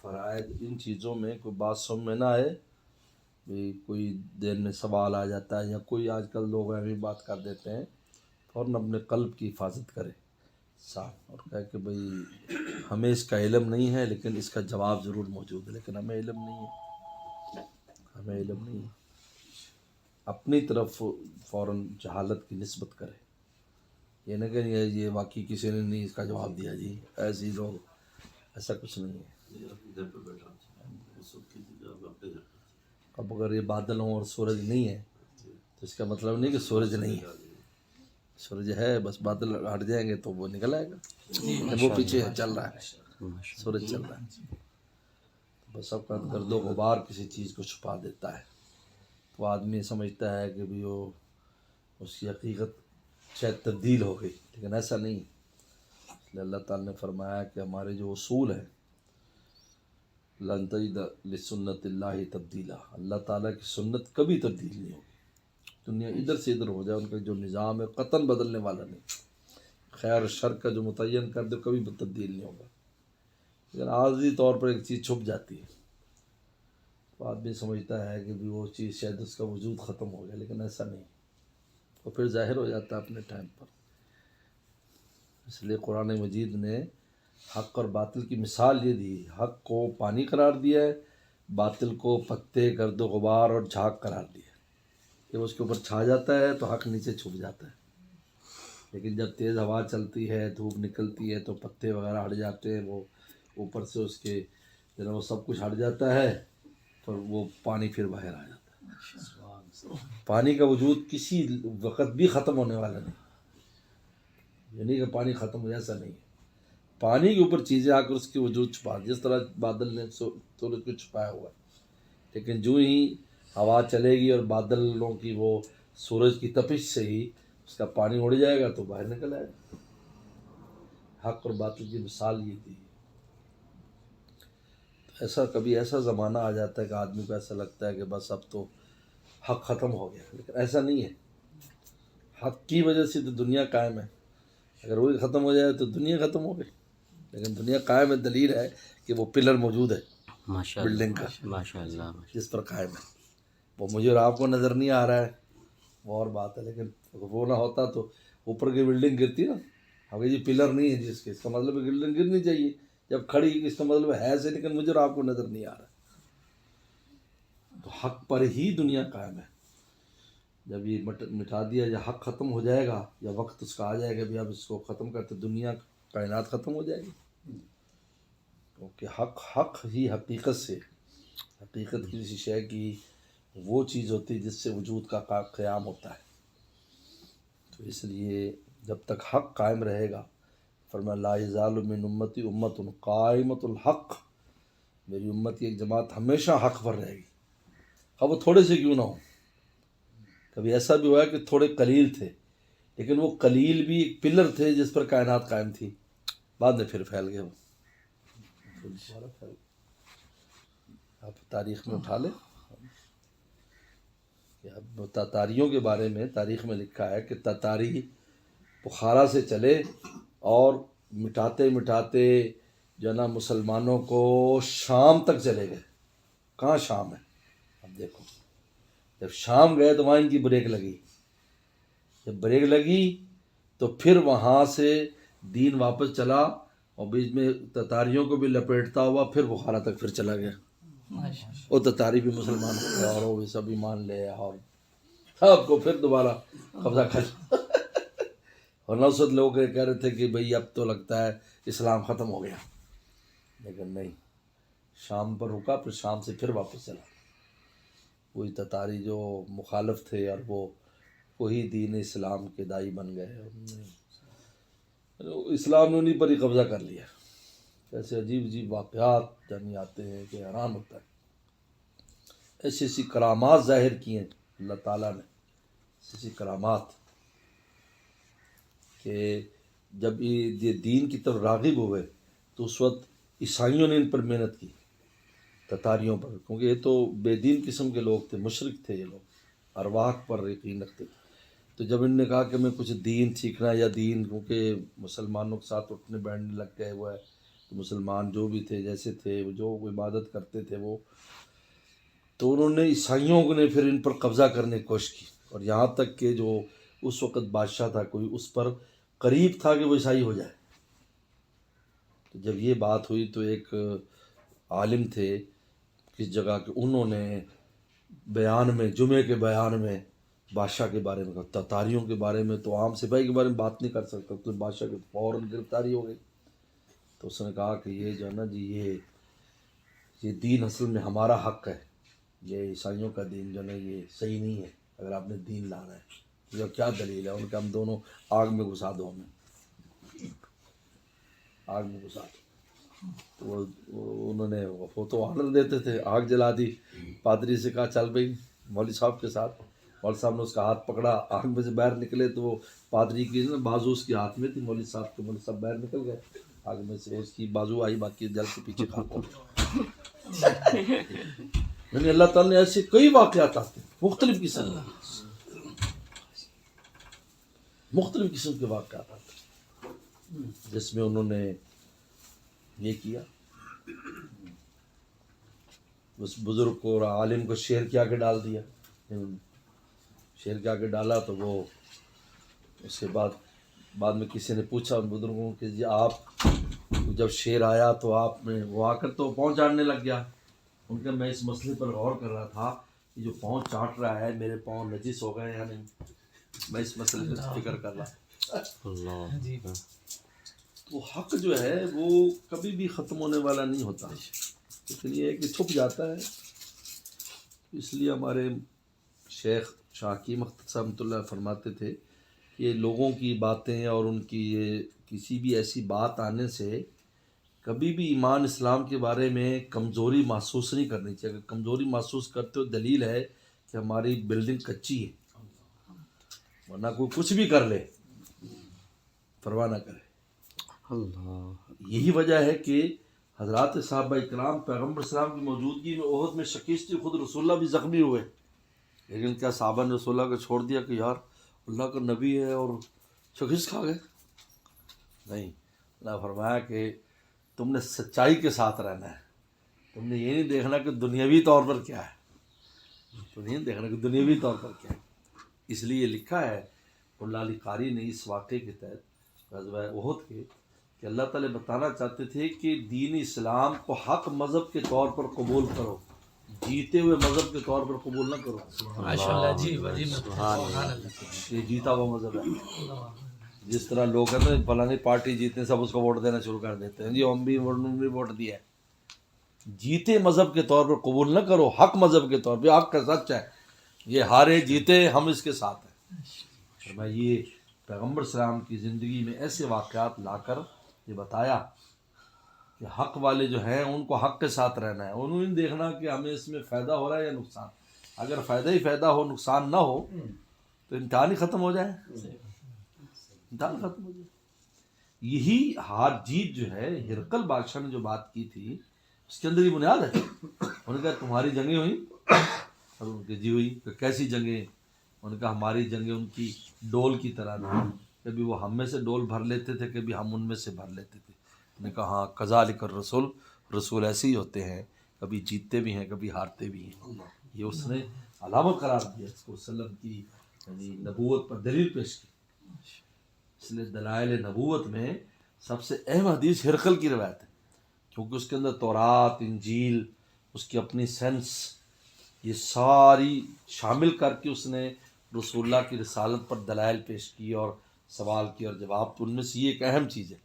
فرائض ان چیزوں میں کوئی بات سمجھ میں نہ آئے، بھی کوئی دیر میں سوال آ جاتا ہے یا کوئی آج کل لوگ ایسی بات کر دیتے ہیں، فوراً اپنے قلب کی حفاظت کرے صاف اور کہے کہ بھئی ہمیں اس کا علم نہیں ہے لیکن اس کا جواب ضرور موجود ہے، لیکن ہمیں علم نہیں ہے، ہمیں علم نہیں ہے، اپنی طرف فوراً جہالت کی نسبت کرے، یہ نہ کہ یہ واقعی کسی نے نہیں اس کا جواب دیا جی، ایسے لوگ، ایسا کچھ نہیں ہے۔ اب اگر یہ بادل ہوں اور سورج نہیں ہے تو اس کا مطلب نہیں کہ سورج نہیں ہے، سورج ہے، بس بادل ہٹ جائیں گے تو وہ نکل آئے گا، وہ پیچھے چل رہا ہے، سورج چل رہا ہے، بس اب گرد و غبار کسی چیز کو چھپا دیتا ہے تو آدمی سمجھتا ہے کہ بھی وہ اس کی حقیقت شاید تبدیل ہو گئی، لیکن ایسا نہیں۔ اللہ تعالیٰ نے فرمایا کہ ہمارے جو اصول ہیں لن تجد لسنت اللہ تبدیلا، اللہ تعالیٰ کی سنت کبھی تبدیل نہیں ہوگی، دنیا ادھر سے ادھر ہو جائے، ان کا جو نظام ہے قطعاً بدلنے والا نہیں، خیر شر کا جو متعین کر دے کبھی تبدیل نہیں ہوگا، لیکن عارضی طور پر ایک چیز چھپ جاتی ہے تو آدمی سمجھتا ہے کہ بھی وہ چیز شاید اس کا وجود ختم ہو گیا، لیکن ایسا نہیں، وہ پھر ظاہر ہو جاتا ہے اپنے ٹائم پر۔ اس لیے قرآن مجید نے حق اور باطل کی مثال یہ دی، حق کو پانی قرار دیا ہے، باطل کو پتے، گرد و غبار اور جھاگ قرار دیا ہے، جب اس کے اوپر چھا جاتا ہے تو حق نیچے چھپ جاتا ہے، لیکن جب تیز ہوا چلتی ہے، دھوپ نکلتی ہے تو پتے وغیرہ ہٹ جاتے ہیں، وہ اوپر سے اس کے جب وہ سب کچھ ہٹ جاتا ہے تو وہ پانی پھر باہر آ جاتا ہے۔ پانی کا وجود کسی وقت بھی ختم ہونے والا نہیں، یہ نہیں کہ پانی ختم ہو، ایسا نہیں ہے، پانی کے اوپر چیزیں آ کر اس کے وجود چھپا، جس طرح بادل نے سورج کو چھپایا ہوا ہے، لیکن جو ہی ہوا چلے گی اور بادلوں کی وہ سورج کی تپش سے ہی اس کا پانی اڑ جائے گا تو باہر نکل آئے گا۔ حق اور باطل کی مثال یہ تھی۔ ایسا کبھی ایسا زمانہ آ جاتا ہے کہ آدمی کو ایسا لگتا ہے کہ بس اب تو حق ختم ہو گیا، لیکن ایسا نہیں ہے، حق کی وجہ سے تو دنیا قائم ہے، اگر وہی ختم ہو جائے تو دنیا ختم ہو گئی، لیکن دنیا قائم ہے، دلیل ہے کہ وہ پلر موجود ہے بلڈنگ کا، ماشاء اللہ، جس پر قائم ہے، وہ مجھے اور آپ کو نظر نہیں آ رہا ہے، وہ اور بات ہے، لیکن وہ نہ ہوتا تو اوپر کی بلڈنگ گرتی نا، اب یہ پلر نہیں ہے جس کے، اس کا مطلب ہے بلڈنگ گرنی چاہیے، جب کھڑی اس کا مطلب ہے سے، لیکن مجھے اور آپ کو نظر نہیں آ رہا ہے، تو حق پر ہی دنیا قائم ہے، جب یہ مٹا دیا یا حق ختم ہو جائے گا یا وقت اس کا آ جائے گا بھی اب اس کو ختم کرتے، دنیا کائنات ختم ہو جائے گی، کیونکہ حق ہی حقیقت سے، حقیقت کسی شے کی وہ چیز ہوتی ہے جس سے وجود کا قیام ہوتا ہے، تو اس لیے جب تک حق قائم رہے گا، فرمایا لا یزال من امتی امت قائمۃ الحق، میری امت کی ایک جماعت ہمیشہ حق پر رہے گی، اب وہ تھوڑے سے کیوں نہ ہو، کبھی ایسا بھی ہوا ہے کہ تھوڑے قلیل تھے، لیکن وہ قلیل بھی ایک پلر تھے جس پر کائنات قائم تھی، بعد میں پھر پھیل گئے وہ، دوبارہ پھیل گئے۔ آپ تاریخ میں اٹھا لیں، تاتاریوں کے بارے میں تاریخ میں لکھا ہے کہ تاتاری بخارا سے چلے اور مٹاتے مٹاتے جو ہے نا مسلمانوں کو شام تک چلے گئے، کہاں شام ہے، اب دیکھو جب شام گئے تو وہاں ان کی بریک لگی، جب بریک لگی تو پھر وہاں سے دین واپس چلا اور بیچ میں تتاریوں کو بھی لپیٹتا ہوا پھر بخارا تک پھر چلا گیا، وہ تتاری بھی مسلمان ہو گیا اور وہ بھی سب ایمان لے اور سب کو پھر دوبارہ قبضہ کر اور 900 لوگ کہہ رہے تھے کہ بھئی اب تو لگتا ہے اسلام ختم ہو گیا، لیکن نہیں، شام پر رکا، پھر شام سے پھر واپس چلا، وہی تتاری جو مخالف تھے اور وہ وہی دین اسلام کے دائی بن گئے، اسلام نے انہیں پر ہی قبضہ کر لیا، ایسے عجیب عجیب واقعات جانی آتے ہیں کہ حیران ہوتا ہے، ایسی ایسی کرامات ظاہر کی ہیں اللہ تعالیٰ نے، ایسی کرامات کہ جب یہ دین کی طرف راغب ہوئے تو اس وقت عیسائیوں نے ان پر محنت کی، تتاریوں پر، کیونکہ یہ تو بے دین قسم کے لوگ تھے، مشرک تھے، یہ لوگ ارواح پر یقین رکھتے تھے، تو جب انہوں نے کہا کہ میں کچھ دین سیکھنا یا دین، کیونکہ مسلمانوں کے ساتھ اٹھنے بیٹھنے لگ گئے ہوئے تو مسلمان جو بھی تھے جیسے تھے جو عبادت کرتے تھے وہ، تو انہوں نے عیسائیوں نے پھر ان پر قبضہ کرنے کی کوشش کی، اور یہاں تک کہ جو اس وقت بادشاہ تھا کوئی اس پر قریب تھا کہ وہ عیسائی ہو جائے۔ تو جب یہ بات ہوئی تو ایک عالم تھے کس جگہ کے، انہوں نے بیان میں، جمعے کے بیان میں بادشاہ کے بارے میں کہا، تاتاریوں کے بارے میں تو عام سپاہی کے بارے میں بات نہیں کر سکتا، تو بادشاہ کی فوراً گرفتاری ہو گئی۔ تو اس نے کہا کہ یہ جو ہے نا جی یہ دین اصل میں ہمارا حق ہے، یہ عیسائیوں کا دین جو ہے نا یہ صحیح نہیں ہے، اگر آپ نے دین لانا ہے یہ کیا دلیل ہے؟ ان کا ہم دونوں آگ میں گھسا دو، ہمیں آگ میں گھسا دو۔ تو انہوں نے، وہ تو آرڈر دیتے تھے، آگ جلا دی۔ پادری سے کہا چل بھائی مولوی صاحب کے ساتھ، مولوی صاحب نے اس کا ہاتھ پکڑا، آگ میں سے باہر نکلے تو وہ پادری کی بازو اس کے ہاتھ میں تھی، مولوی صاحب کے، مولوی صاحب باہر نکل گئے آگ میں سے، اس کی بازو آئی، باقی جل کے پیچھے کھاتا۔ یعنی اللہ تعالیٰ نے ایسے کئی واقعات آتے ہیں مختلف قسم کے واقعات آتے ہیں جس میں انہوں نے یہ کیا، اس بزرگ کو اور عالم کو شیر کے آگے ڈال دیا۔ شیر کے آگے ڈالا تو وہ اس کے بعد میں کسی نے پوچھا ان بزرگوں کہ جی آپ جب شیر آیا تو آپ نے، وہ آ کر تو پاؤں چاٹنے لگ گیا۔ ان کا میں اس مسئلے پر غور کر رہا تھا کہ جو پاؤں چاٹ رہا ہے میرے پاؤں نجس ہو گئے یا نہیں، میں اس مسئلے پر فکر کر رہا۔ تو حق جو ہے وہ کبھی بھی ختم ہونے والا نہیں ہوتا، لیکن یہ ہے کہ چھپ جاتا ہے۔ اس لیے ہمارے شیخ شاہ حکیم اختر صاحب رحمۃ اللہ فرماتے تھے کہ لوگوں کی باتیں اور ان کی یہ کسی بھی ایسی بات آنے سے کبھی بھی ایمان اسلام کے بارے میں کمزوری محسوس نہیں کرنی چاہیے۔ اگر کمزوری محسوس کرتے ہو دلیل ہے کہ ہماری بلڈنگ کچی ہے، ورنہ کوئی کچھ بھی کر لے پرواہ نہ کرے۔ یہی وجہ ہے کہ حضرات صحابہ اکرام پیغمبر اسلام کی موجودگی میں احد میں شکست، خود رسول اللہ بھی زخمی ہوئے، لیکن کیا صحابہ نے رسول اللہ کو چھوڑ دیا کہ یار اللہ کا نبی ہے اور شکست کھا گئے؟ نہیں، اللہ فرمایا کہ تم نے سچائی کے ساتھ رہنا ہے، تم نے یہ نہیں دیکھنا کہ دنیاوی طور پر کیا ہے، تم نہیں دیکھنا کہ دنیاوی طور پر کیا ہے۔ اس لیے لکھا ہے اللہ علی قاری نے اس واقعے کے تحت غزوہ احد کے، کہ اللہ تعالیٰ بتانا چاہتے تھے کہ دین اسلام کو حق مذہب کے طور پر قبول کرو، جیتے ہوئے مذہب کے طور پر قبول نہ کرو۔ یہ جیتا ہوا مذہب ہے۔ جس طرح لوگ کہتے ہیں فلانی پارٹی جیتنے سب اس کو ووٹ دینا شروع کر دیتے ہیں، جی ہم بھی ووٹ دیا ہے۔ جیتے مذہب کے طور پر قبول نہ کرو، حق مذہب کے طور پہ، حق کا سچ ہے، یہ ہارے جیتے ہم اس کے ساتھ ہیں۔ میں یہ پیغمبر اسلام کی زندگی میں ایسے واقعات لا کر یہ بتایا کہ حق والے جو ہیں ان کو حق کے ساتھ رہنا ہے، انہوں نے دیکھنا کہ ہمیں اس میں فائدہ ہو رہا ہے یا نقصان۔ اگر فائدہ ہی فائدہ ہو، نقصان نہ ہو تو امتحان ہی ختم ہو جائے، امتحان ختم ہو جائے۔ یہی ہار جیت جو ہے، ہرقل بادشاہ نے جو بات کی تھی اس کے اندر یہ بنیاد ہے۔ انہوں نے کہا تمہاری جنگیں ہوئی؟ اور ان کی جی ہوئی۔ کہ کیسی جنگیں؟ انہوں نے کہا ہماری جنگیں ان کی ڈول کی طرح تھیں، کبھی وہ ہم میں سے ڈول بھر لیتے تھے، کبھی ہم ان میں سے بھر لیتے تھے۔ انہوں نے کہا ہاں کذالک الرسول، رسول ایسے ہی ہوتے ہیں، کبھی جیتتے بھی ہیں کبھی ہارتے بھی ہیں۔ یہ اس نے علامت قرار دیا اس کو، وسلم کی یعنی نبوت پر دلیل پیش کی۔ اس لیے دلائل نبوت میں سب سے اہم حدیث ہرقل کی روایت ہے، کیونکہ اس کے اندر تورات، انجیل، اس کی اپنی سینس، یہ ساری شامل کر کے اس نے رسول اللہ کی رسالت پر دلائل پیش کی اور سوال کی اور جواب، تو ان میں سے یہ ایک اہم چیز ہے۔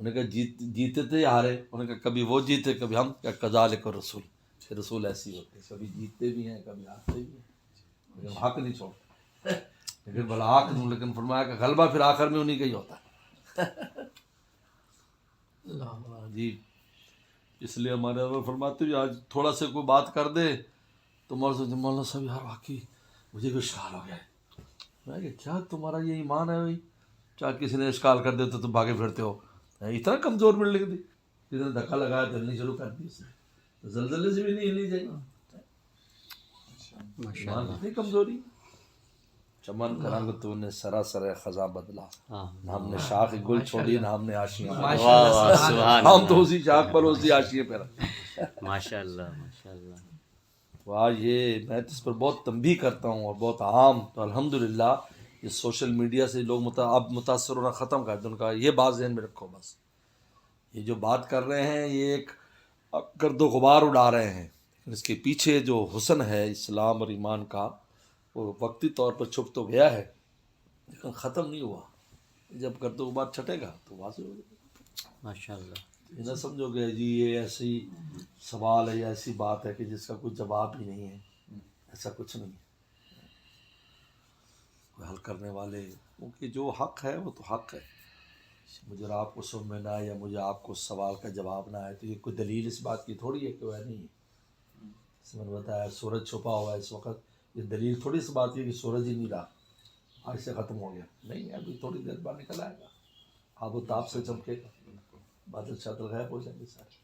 انہوں نے کہا جیتے تھے یا ہارے؟ انہوں نے کہا کبھی وہ جیتے کبھی ہم، کیا کذالک الرسول، رسول ایسے ہی ہوتے ہیں، کبھی جیتتے بھی ہیں کبھی ہارتے بھی ہیں، لیکن حق نہیں چھوڑتے، لیکن بلاک دوں، لیکن فرمایا کہ غلبہ پھر آخر میں انہیں کا ہی ہوتا ہے۔ جی اس لیے ہمارے فرماتے ہیں آج تھوڑا سے کوئی بات کر دے تو مولانا صاحب یار واقعی مجھے بھی اشکال ہو گیا ہے۔ میں کہ کیا تمہارا یہ ایمان ہے بھائی؟ چاہے کسی نے اشکال کر دے تو تم بھاگے پھرتے ہو، اتنا کمزور بلڈنگ تھی، کسی نے دھکا لگایا تو ہلنی شروع کر دی، اس نے زلزلے سے بھی نہیں ہلنی چاہیے، ایمان اتنی کمزوری۔ چمن کا رنگ تو نے سراسر خزاں بدلا، ہاں نہ ہم نے شاخ گل چھوڑی نہ ہم نے آشیاں واہ واہ سبحان ہم تو اسی شاخ پر اسی آشیے پہ رکھے۔ ماشاء اللہ ماشاء اللہ۔ تو آج یہ میں اس پر بہت تنبیہ کرتا ہوں اور بہت عام، تو الحمدللہ یہ سوشل میڈیا سے لوگ اب متاثر ہونا ختم کر دیں، ان کا یہ بات ذہن میں رکھو بس، یہ جو بات کر رہے ہیں یہ ایک گرد و غبار اڑا رہے ہیں، لیکن اس کے پیچھے جو حسن ہے اسلام اور ایمان کا وہ وقتی طور پر چھپ تو گیا ہے لیکن ختم نہیں ہوا، جب گرد و غبار چھٹے گا تو واضح ہو جائے گا۔ ماشاء اللہ۔ یہ نہ سمجھو کہ جی یہ ایسی سوال ہے یا ایسی بات ہے کہ جس کا کوئی جواب ہی نہیں ہے، ایسا کچھ نہیں ہے، کوئی حل کرنے والے، کیونکہ جو حق ہے وہ تو حق ہے، مجھے اور آپ کو سمجھ میں نہ آئے یا مجھے آپ کو سوال کا جواب نہ آئے تو یہ کوئی دلیل اس بات کی تھوڑی ہے کہ وہ نہیں ہے۔ جس میں نے بتایا سورج چھپا ہوا ہے اس وقت، یہ دلیل تھوڑی سی بات ہے کہ سورج ہی نہیں رہا آج سے ختم ہو گیا، نہیں ہے، ابھی تھوڑی دیر بعد نکل آئے گا، آب و تاب سے چمکے گا، بادل شادل غائب ہو جائیں گے سارے۔